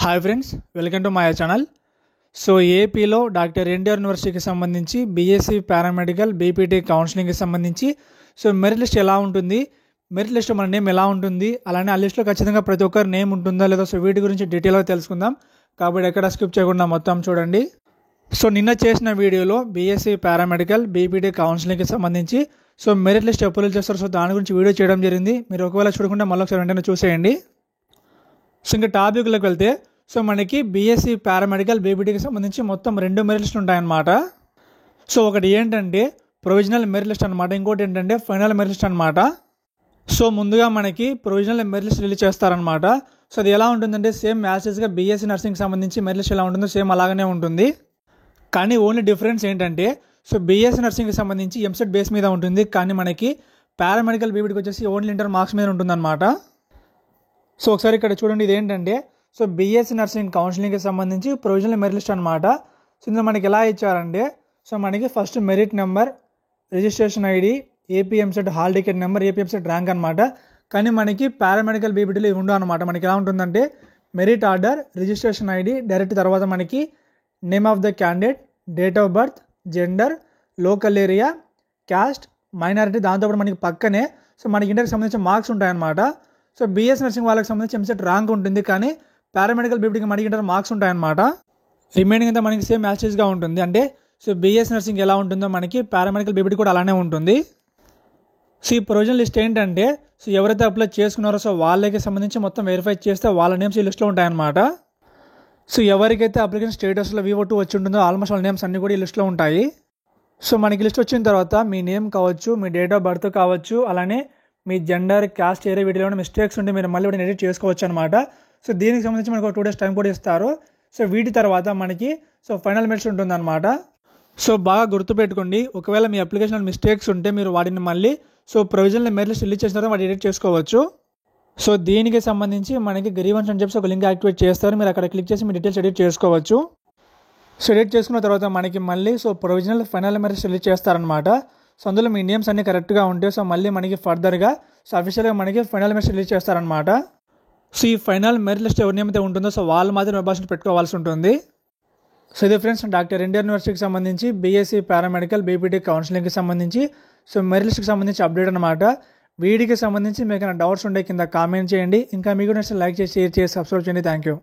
Hi friends, welcome to my channel. So ఏపీలో doctor NTR యూనివర్సిటీకి సంబంధించి బీఎస్సీ పారామెడికల్ బీపీటీ కౌన్సిలింగ్కి సంబంధించి సో మెరిట్ లిస్ట్ ఎలా ఉంటుంది, మెరిట్ లిస్ట్ మన నేమ్ ఎలా ఉంటుంది, అలానే ఆ లిస్ట్లో ఖచ్చితంగా ప్రతి ఒక్కరి నేమ్ ఉంటుందా లేదా, సో వీటి గురించి డీటెయిల్గా తెలుసుకుందాం. కాబట్టి ఎక్కడ స్కిప్ చేయకుండా మొత్తం చూడండి. సో నిన్న చేసిన వీడియోలో బీఎస్సీ పారామెడికల్ బీపీటీ కౌన్సిలింగ్కి సంబంధించి సో మెరిట్ లిస్ట్ ఎప్పుడు చేస్తారు, సో దాని గురించి వీడియో చేయడం జరిగింది. మీరు ఒకవేళ చూడకుండా మళ్ళీ ఒకసారి వెంటనే చూసేయండి. సో ఇంకా టాపిక్లోకి వెళ్తే సో మనకి బీఎస్సీ పారామెడికల్ బీపీటీకి సంబంధించి మొత్తం 2 మెరిట్ లిస్టులు ఉంటాయన్నమాట. సో ఒకటి ఏంటంటే ప్రొవిజనల్ మెరిట్ లిస్ట్ అనమాట, ఇంకోటి ఏంటంటే ఫైనల్ మెరిట్ లిస్ట్ అనమాట. సో ముందుగా మనకి ప్రొవిజనల్ మెరిట్ లిస్ట్ రిలీజ్ చేస్తారనమాట. సో అది ఎలా ఉంటుందంటే సేమ్ యాసెస్గా బీఎస్సీ నర్సింగ్కి సంబంధించి మెరిట్ లిస్ట్ ఎలా ఉంటుందో సేమ్ అలాగనే ఉంటుంది. కానీ ఓన్లీ డిఫరెన్స్ ఏంటంటే సో బీఎస్సీ నర్సింగ్కి సంబంధించి ఎంసెట్ బేస్ మీద ఉంటుంది, కానీ మనకి పారామెడికల్ బీపీటీకి వచ్చేసి ఓన్లీ ఇంటర్ మార్క్స్ మీద ఉంటుందన్నమాట. సో ఒకసారి ఇక్కడ చూడండి, ఇది ఏంటంటే సో బీఎస్సీ నర్సింగ్ కౌన్సిలింగ్కి సంబంధించి ప్రొవిజనల్ మెరిట్ లిస్ట్ అనమాట. సో ఇందులో మనకి ఎలా ఇచ్చారంటే సో మనకి first merit number, registration ID, AP EAMCET hall ticket number, AP EAMCET rank అనమాట. కానీ మనకి పారామెడికల్ బీపీటీలో ఇవి ఉండవు అనమాట. మనకి ఎలా ఉంటుందంటే merit order, registration ID, direct తర్వాత మనకి name of the candidate, date of birth, gender, local area, caste, minority, దాంతోపాటు మనకి పక్కనే సో మనకి ఇంటర్కి సంబంధించిన మార్క్స్ ఉంటాయన్నమాట. సో బీఎస్ నర్సింగ్ వాళ్ళకి సంబంధించి ఎంసెట్ ర్యాంక్ ఉంటుంది, కానీ పారామెడికల్ బీపీటీకి మనకి ఇంటర్ మార్క్స్ ఉంటాయన్నమాట. రిమైనింగ్ అంతా మనకి సేమ్ యాక్సెస్గా ఉంటుంది. అంటే సో బీఎస్ నర్సింగ్ ఎలా ఉంటుందో మనకి పారామెడికల్ బీపీటీ కూడా అలానే ఉంటుంది. సో ఈ ప్రొవిజనల్ లిస్ట్ ఏంటంటే సో ఎవరైతే అప్లై చేసుకున్నారో సో వాళ్ళకి సంబంధించి మొత్తం వెరిఫై చేస్తే వాళ్ళ నేమ్స్ ఈ లిస్ట్లో ఉంటాయన్నమాట. సో ఎవరికైతే అప్లికేషన్ స్టేటస్లో VO2 వచ్చి ఉంటుందో ఆల్మోస్ట్ వాళ్ళ నేమ్స్ అన్నీ కూడా ఈ లిస్ట్లో ఉంటాయి. సో మనకి లిస్ట్ వచ్చిన తర్వాత మీ నేమ్ కావచ్చు, మీ డేట్ ఆఫ్ బర్త్ కావచ్చు, అలానే మీ జెండర్, క్యాస్ట్, ఏరియా వీటిలో ఏమైనా మిస్టేక్స్ ఉంటే మీరు మళ్ళీ వీటిని ఎడిట్ చేసుకోవచ్చు అనమాట. సో దీనికి సంబంధించి మనకు 2 days టైం కూడా ఇస్తారు. సో వీటి తర్వాత మనకి సో ఫైనల్ మెరిట్స్ ఉంటుందన్నమాట. సో బాగా గుర్తుపెట్టుకోండి, ఒకవేళ మీ అప్లికేషన్ మిస్టేక్స్ ఉంటే మీరు వాటిని మళ్ళీ so provisional merit list release చేసిన తర్వాత వాటి ఎడిట్ చేసుకోవచ్చు. సో దీనికి సంబంధించి మనకి గ్రీవెన్స్ అని చెప్పి ఒక లింక్ యాక్టివేట్ చేస్తారు, మీరు అక్కడ క్లిక్ చేసి మీ డీటెయిల్స్ ఎడిట్ చేసుకోవచ్చు. సో ఎడిట్ చేసుకున్న తర్వాత మనకి మళ్ళీ so provisional final merits release చేస్తారనమాట. సో అందులో మీ నేమ్స్ అన్నీ కరెక్ట్గా ఉంటే సో మళ్ళీ మనకి ఫర్దర్గా సో అఫీషియల్గా మనకి ఫైనల్ మెరిట్ రిలీజ్ చేస్తారనమాట. సో ఈ ఫైనల్ మెరిట్ లిస్ట్ ఎవరి నేమ్ అయితే ఉంటుందో సో వాళ్ళు మాత్రం వెబ్సైట్ పెట్టుకోవాల్సి ఉంటుంది. సో ఇది ఫ్రెండ్స్ డాక్టర్ ఎన్టీఆర్ యూనివర్సిటీకి సంబంధించి బీఎస్సీ పారామెడికల్ బీపీటీ కౌన్సిలింగ్కి సంబంధించి సో మెరిట్ లిస్ట్కి సంబంధించి అప్డేట్ అనమాట. వీడికి సంబంధించి మీకు ఏమైనా డౌట్స్ ఉంటే కింద కామెంట్ చేయండి. ఇంకా మీకు నచ్చితే లైక్ చేసి, షేర్ చేసి, సబ్స్క్రైబ్ చేయండి. Thank you.